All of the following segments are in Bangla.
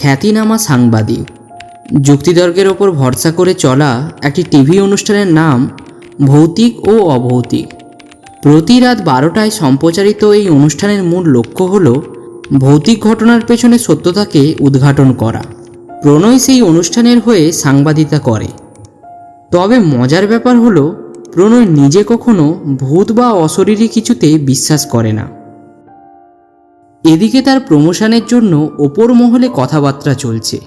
খ্যাতিনামা সাংবাদিক যুক্তিতর্কের ওপর ভরসা করে চলা একটি টিভি অনুষ্ঠানের নাম ভৌতিক ও অভৌতিক। প্রতি রাত 12টায় সম্প্রচারিত এই অনুষ্ঠানের মূল লক্ষ্য হল ভৌতিক ঘটনার পেছনে সত্যতাকে উদ্ঘাটন করা। প্রণয় সেই অনুষ্ঠানের হয়ে সাংবাদিকতা করে। তবে মজার ব্যাপার হলো প্রণয় নিজে কখনো ভূত বা অশরীরী কিছুতে বিশ্বাস করে না। এদিকে তার প্রমোশনের জন্য ওপর মহলে কথাবার্তা চলছে।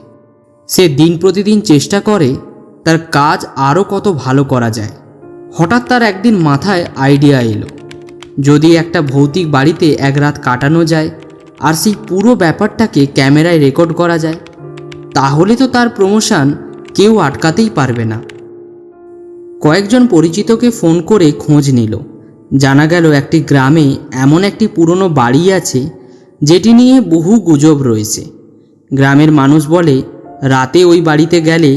সে দিন প্রতিদিন চেষ্টা করে তার কাজ আরও কত ভালো করা যায়। হঠাৎ তার একদিন মাথায় আইডিয়া এলো, যদি একটা ভৌতিক বাড়িতে এক রাত কাটানো যায় আর সেই পুরো ব্যাপারটাকে ক্যামেরায় রেকর্ড করা যায়, তাহলে তো তার প্রমোশন কেউ আটকাতেই পারবে না। কয়েকজন পরিচিতকে ফোন করে খোঁজ নিল। জানা গেল একটি গ্রামে এমন একটি পুরনো বাড়ি আছে যেটি নিয়ে বহু গুজব রয়েছে। গ্রামের মানুষ বলে রাতে ওই বাড়িতে গেলে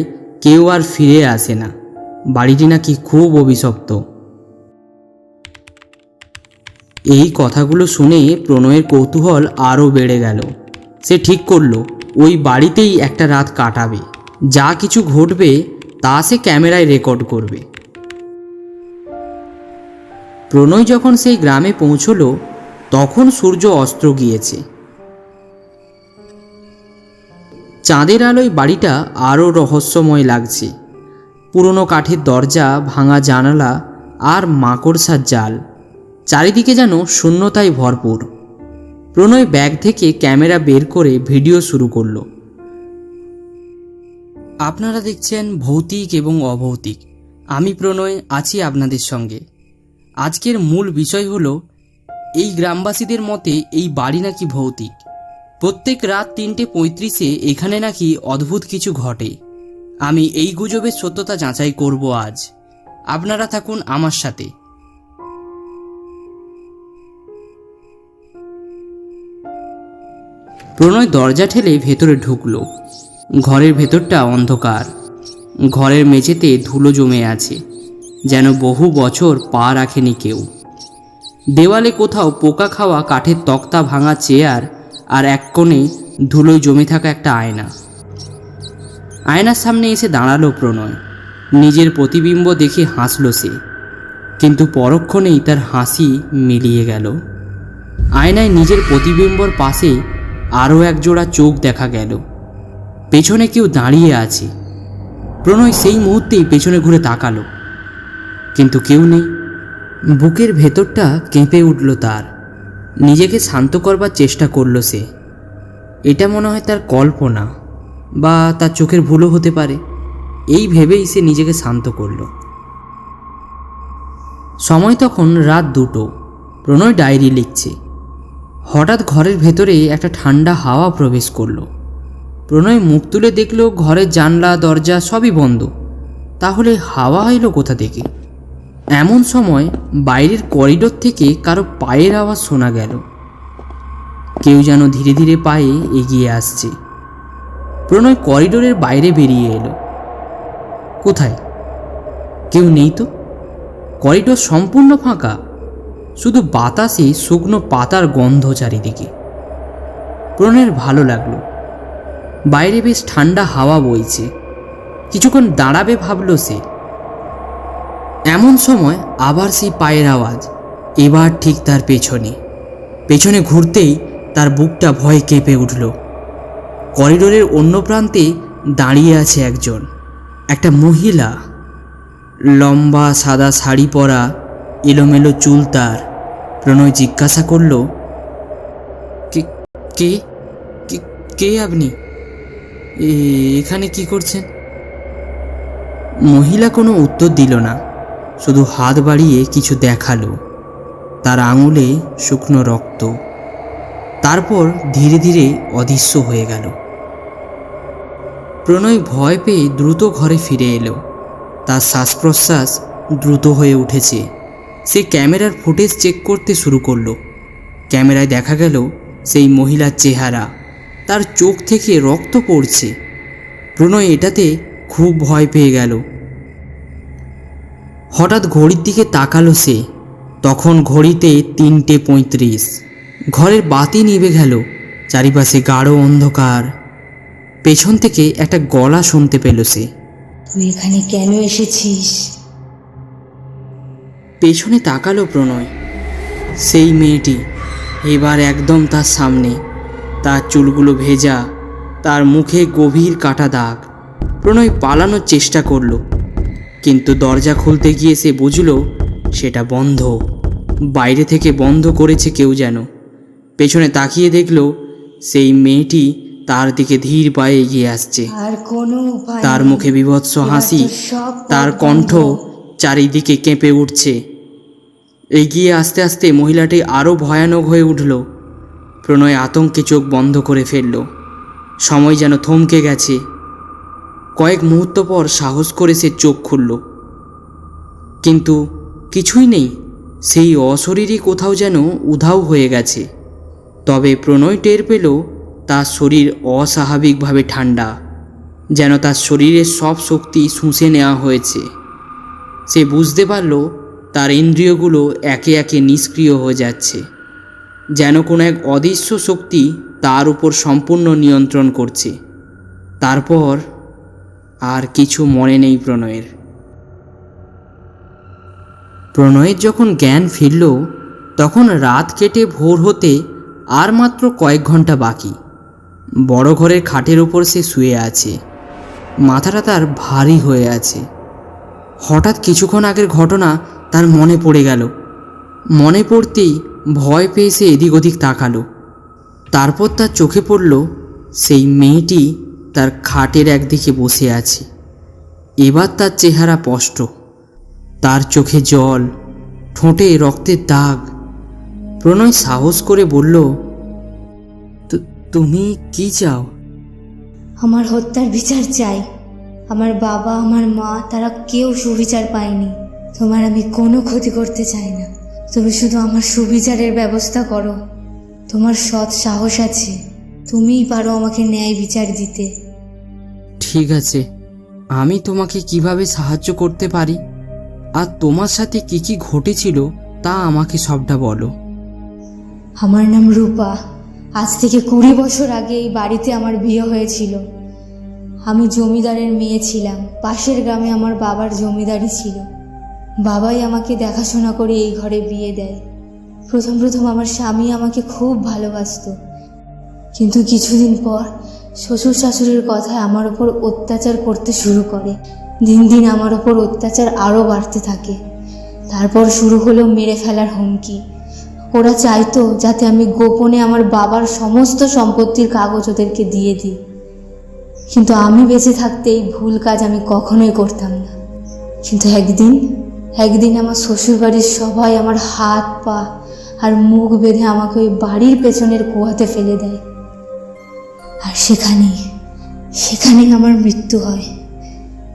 কেউ আর ফিরে আসে না। বাড়িটি নাকি খুব অভিশপ্ত। এই কথাগুলো শুনে প্রণয়ের কৌতূহল আরও বেড়ে গেল। সে ঠিক করলো ওই বাড়িতেই একটা রাত কাটাবে। যা কিছু ঘটবে তা সে ক্যামেরায় রেকর্ড করবে। প্রণয় যখন সেই গ্রামে পৌঁছলো তখন সূর্য অস্ত গিয়েছে। চাঁদের আলোয় বাড়িটা আরও রহস্যময় লাগছে। পুরনো কাঠের দরজা, ভাঙা জানালা আর মাকড়সার জাল, চারিদিকে যেন শূন্যতায় ভরপুর। প্রণয় ব্যাগ থেকে ক্যামেরা বের করে ভিডিও শুরু করলো। আপনারা দেখছেন ভৌতিক এবং অভৌতিক। আমি প্রণয় আছি আপনাদের সঙ্গে। আজকের মূল বিষয় হলো এই গ্রামবাসীদের মতে এই বাড়ি নাকি ভৌতিক। প্রত্যেক রাত 3:35-এ এখানে নাকি অদ্ভুত কিছু ঘটে। আমি এই গুজবের সত্যতা যাচাই করব আজ। আপনারা থাকুন আমার সাথে। প্রণয় দরজা ঠেলে ভেতরে ঢুকলো। ঘরের ভেতরটা অন্ধকার। ঘরের মেঝেতে ধুলো জমে আছে, যেন বহু বছর পা রাখেনি কেউ। দেওয়ালে কোথাও পোকা খাওয়া কাঠের তক্তা, ভাঙা চেয়ার আর এক কোণে ধুলোয় জমে থাকা একটা আয়না। আয়নার সামনে এসে দাঁড়ালো প্রণয়। নিজের প্রতিবিম্ব দেখে হাসল সে, কিন্তু পরক্ষণেই তার হাসি মিলিয়ে গেল। আয়নায় নিজের প্রতিবিম্বর পাশে আরও এক জোড়া চোখ দেখা গেল। পেছনে কেউ দাঁড়িয়ে আছে। প্রণয় সেই মুহূর্তেই পেছনে ঘুরে তাকালো, কিন্তু কেউ নেই। বুকের ভেতরটা কেঁপে উঠল তার। নিজেকে শান্ত করবার চেষ্টা করলো সে। এটা মনে হয় তার কল্পনা বা তার চোখের ভুলও হতে পারে, এই ভেবেই সে নিজেকে শান্ত করল। সময় তখন রাত 2টো। প্রণয় ডায়েরি লিখছে। হঠাৎ ঘরের ভেতরে একটা ঠান্ডা হাওয়া প্রবেশ করলো। প্রণয় মুখ তুলে দেখল ঘরের জানলা দরজা সবই বন্ধ। তাহলে হাওয়া এলো কোথা থেকে? এমন সময় বাইরের করিডোর থেকে কারো পায়ের আওয়াজ শোনা গেল। কেউ যেন ধীরে ধীরে পায়ে এগিয়ে আসছে। প্রণয় করিডোরের বাইরে বেরিয়ে এলো। কোথায়? কেউ নেই তো। করিডোর সম্পূর্ণ ফাঁকা, শুধু বাতাসে শুকনো পাতার গন্ধ চারিদিকে। প্রণয়ের ভালো লাগলো। বাইরে বেশ ঠান্ডা হাওয়া বইছে। কিছুক্ষণ দাঁড়াবে ভাবল সে। এমন সময় আবার সেই পায়ের আওয়াজ, এবার ঠিক তার পেছনে। পেছনে ঘুরতেই তার বুকটা ভয়ে কেঁপে উঠল। করিডোরের অন্য প্রান্তে দাঁড়িয়ে আছে একজন, একটা মহিলা। লম্বা সাদা শাড়ি পরা, এলোমেলো চুল তার। প্রণয় জিজ্ঞাসা করল, কে কে কে আপনি? এখানে কি করছেন? মহিলা কোনো উত্তর দিল না, শুধু হাত বাড়িয়ে কিছু দেখালো। তার আঙুলে শুকনো রক্ত। তারপর ধীরে ধীরে অদৃশ্য হয়ে গেল। প্রণয় ভয় পেয়ে দ্রুত ঘরে ফিরে এলো। তার শ্বাস প্রশ্বাস দ্রুত হয়ে উঠেছে। সে ক্যামেরার ফুটেজ চেক করতে শুরু করলো। ক্যামেরায় দেখা গেল সেই মহিলার চেহারা। তার চোখ থেকে রক্ত পড়ছে। প্রণয় এটাতে খুব ভয় পেয়ে গেল। হঠাৎ ঘড়ির দিকে তাকালো সে। তখন ঘড়িতে 3:35। ঘরের বাতি নিভে গেল। চারিপাশে গাঢ় অন্ধকার। পেছন থেকে একটা গলা শুনতে পেল সে। তুই এখানে কেন এসেছিস? পেছনে তাকালো প্রণয়। সেই মেয়েটি এবার একদম তার সামনে, তার চুলগুলো ভেজা, তার মুখে গভীর কাটা দাগ। প্রণয় পালানোর চেষ্টা করল, কিন্তু দরজা খুলতে গিয়ে সে বুঝল সেটা বন্ধ। বাইরে থেকে বন্ধ করেছে কেউ যেন। পেছনে তাকিয়ে দেখল সেই মেয়েটি তার দিকে ধীর পায়ে এগিয়ে আসছে। আর কোনো উপায় তার নেই। মুখে বীভৎস হাসি, এবার তো সব পথ তার কণ্ঠ বন্ধ। চারিদিকে কেঁপে উঠছে। এগিয়ে আস্তে আস্তে মহিলাটি আরও ভয়ানক হয়ে উঠল। প্রণয় আতঙ্কে চোখ বন্ধ করে ফেলল। সময় যেন থমকে গেছে। কয়েক মুহূর্ত পর সাহস করে সে চোখ খুলল, কিন্তু কিছুই নেই। সেই অশরীরই কোথাও যেন উধাও হয়ে গেছে। তবে প্রণয় টের পেল তার শরীর অস্বাভাবিকভাবে ঠান্ডা, যেন তার শরীরের সব শক্তি শুষে নেওয়া হয়েছে। সে বুঝতে পারল তার ইন্দ্রিয়গুলো একে একে নিষ্ক্রিয় হয়ে যাচ্ছে, যেন কোনো এক অদৃশ্য শক্তি তার উপর সম্পূর্ণ নিয়ন্ত্রণ করছে। তারপর আর কিছু মনে নেই প্রণয়ের। প্রণয়ের যখন জ্ঞান ফিরল, তখন রাত কেটে ভোর হতে আর মাত্র কয়েক ঘন্টা বাকি। বড় ঘরের খাটের ওপর সে শুয়ে আছে। মাথাটা তার ভারী হয়ে আছে। হঠাৎ কিছুক্ষণ আগের ঘটনা তার মনে পড়ে গেল। মনে পড়তেই ভয় পেয়ে সে এদিক ওদিক তাকালো। তারপর তার চোখে পড়ল সেই মেয়েটি তার খাটের একদিকে বসে আছে। এবার তার চেহারা স্পষ্ট, তার চোখে জল, ঠোঁটে রক্তের দাগ। প্রণয় সাহস করে বলল, তুমি কি চাও? আমার হত্যার বিচার চাই। আমার বাবা, আমার মা, তারা কেউ সুবিচার পায়নি। তোমার আমি কোনো ক্ষতি করতে চাই না। তুমি শুধু আমার সুবিচারের ব্যবস্থা করো। তোমার সৎ সাহস আছে, তুমিই পারো আমাকে ন্যায় বিচার দিতে। ঠিক আছে, আমি তোমাকে কিভাবে সাহায্য করতে পারি আর তোমার সাথে কি কি ঘটেছিল তা আমাকে সবটা বলো। আমার নাম রূপা। আজ থেকে 20 বছর আগে এই বাড়িতে আমার বিয়ে হয়েছিল। আমি জমিদারের মেয়ে ছিলাম। পাশের গ্রামে আমার বাবার জমিদারি ছিল। বাবাই আমাকে দেখাশোনা করে এই ঘরে বিয়ে দেয়। প্রথম প্রথম আমার স্বামী আমাকে খুব ভালোবাসতো, কিন্তু কিছুদিন পর শ্বশুর শাশুড়ির কথায় আমার ওপর অত্যাচার করতে শুরু করে। দিন দিন আমার ওপর অত্যাচার আরও বাড়তে থাকে। তারপর শুরু হলো মেরে ফেলার হুমকি। ওরা চাইতো যাতে আমি গোপনে আমার বাবার সমস্ত সম্পত্তির কাগজ ওদেরকে দিয়ে দিই, কিন্তু আমি বেঁচে থাকতে এই ভুল কাজ আমি কখনোই করতাম না। কিন্তু একদিন আমার শ্বশুরবাড়ির সবাই আমার হাত পা আর মুখ বেঁধে আমাকে ওই বাড়ির পেছনের কুয়াতে ফেলে দেয়। আর সেখানেই আমার মৃত্যু হয়।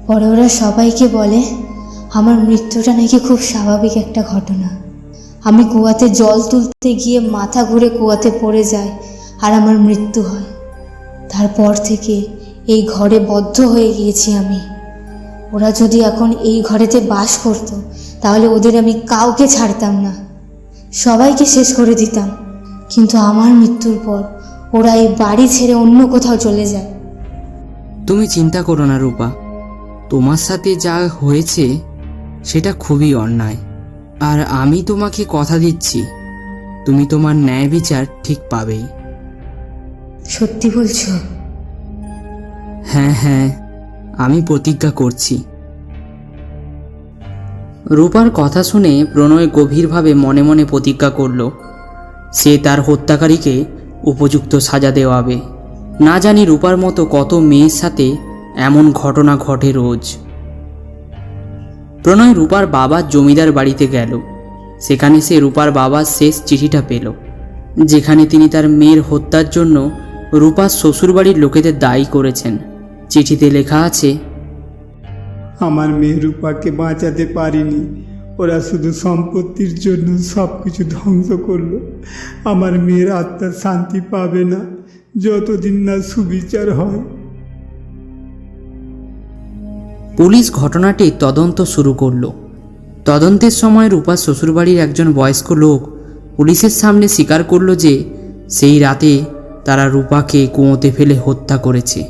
পরে ওরা সবাইকে বলে আমার মৃত্যুটা নাকি খুব স্বাভাবিক একটা ঘটনা। আমি কুয়াতে জল তুলতে গিয়ে মাথা ঘুরে কুয়াতে পড়ে যায় আর আমার মৃত্যু হয়। তারপর থেকে এই ঘরে বদ্ধ হয়ে গিয়েছি আমি। ওরা যদি এখন এই ঘরেতে বাস করতো, তাহলে ওদের আমি কাউকে ছাড়তাম না, সবাইকে শেষ করে দিতাম। কিন্তু আমার মৃত্যুর পর ওরা এই বাড়ি ছেড়ে অন্য কোথাও চলে যায়। তুমি চিন্তা করো না রূপা, তোমার সাথে যা হয়েছে সেটা খুবই অন্যায়। আর আমি তোমাকে কথা দিচ্ছি, তুমি তোমার ন্যায় বিচার ঠিক পাবেই। সত্যি বলছো? হ্যাঁ, আমি প্রতিজ্ঞা করছি। রূপার কথা শুনে প্রণয় গভীরভাবে মনে মনে প্রতিজ্ঞা করল সে তার হত্যাকারীকে উপযুক্ত সাজা দেওয়াবে। না জানি রূপার মতো কত মেয়ের সাথে এমন ঘটনা ঘটে রোজ। প্রণয় রূপার বাবার জমিদার বাড়িতে গেল। সেখানে সে রূপার বাবার শেষ চিঠিটা পেল, যেখানে তিনি তার মেয়ের হত্যার জন্য রূপার শ্বশুরবাড়ির লোকেদের দায়ী করেছেন। চিঠিতে লেখা আছে, আমার মেয়ে রূপাকে বাঁচাতে পারিনি, ওরা শুধু সম্পত্তির জন্য সব কিছু ধ্বংস করলো। আমার মেয়ের আত্মা শান্তি পাবে না যতদিন না সুবিচার হয়। পুলিশ ঘটনাটি তদন্ত শুরু করলো। তদন্তের সময় রূপার শ্বশুরবাড়ির একজন বয়স্ক লোক পুলিশের সামনে স্বীকার করলো যে সেই রাতে তারা রূপাকে কুয়োতে ফেলে হত্যা করেছে।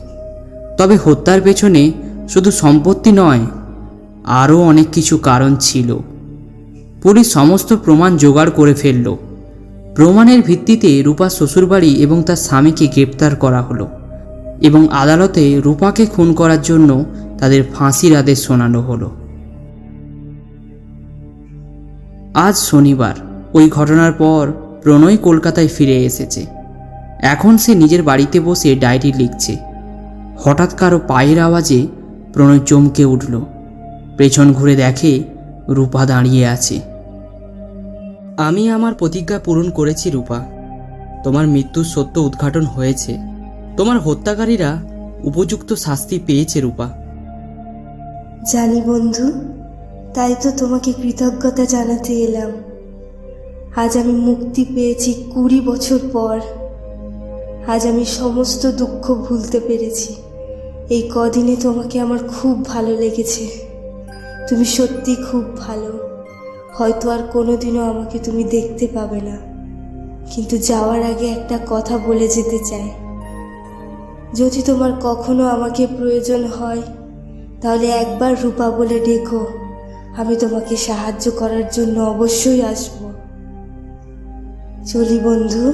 তবে হত্যার পেছনে শুধু সম্পত্তি নয়, আরও অনেক কিছু কারণ ছিল। পুলিশ সমস্ত প্রমাণ জোগাড় করে ফেলল। প্রমাণের ভিত্তিতে রূপার শ্বশুরবাড়ি এবং তার স্বামীকে গ্রেপ্তার করা হলো এবং আদালতে রূপাকে খুন করার জন্য তাদের ফাঁসির আদেশ শোনানো হলো। আজ শনিবার। ওই ঘটনার পর প্রণয় কলকাতায় ফিরে এসেছে। এখন সে নিজের বাড়িতে বসে ডায়েরি লিখছে। হঠাৎ কারো পায়ের আওয়াজে প্রণয় চমকে উঠল। পেছন ঘুরে দেখে রূপা দাঁড়িয়ে আছে। আমি আমার প্রতিজ্ঞা পূরণ করেছি রূপা। তোমার মৃত্যুর সত্য উদ্ঘাটন হয়েছে। তোমার হত্যাকারীরা উপযুক্ত শাস্তি পেয়েছে রূপা। জানি বন্ধু, তাই তো তোমাকে কৃতজ্ঞতা জানাতে এলাম। আজ আমি মুক্তি পেয়েছি 20 বছর পর। আজ আমি সমস্ত দুঃখ ভুলতে পেরেছি। এই কদিনে তোমাকে আমার খুব ভালো লেগেছে। তুমি সত্যি খুব ভালো। হয়তো আর কোনোদিনও আমাকে তুমি দেখতে পাবে না, কিন্তু যাওয়ার আগে একটা কথা বলে যেতে চাই। যদি তোমার কখনো আমাকে প্রয়োজন হয় তাহলে একবার রূপা বলে ডেকো। আমি তোমাকে সাহায্য করার জন্য অবশ্যই আসব। চলি বন্ধু।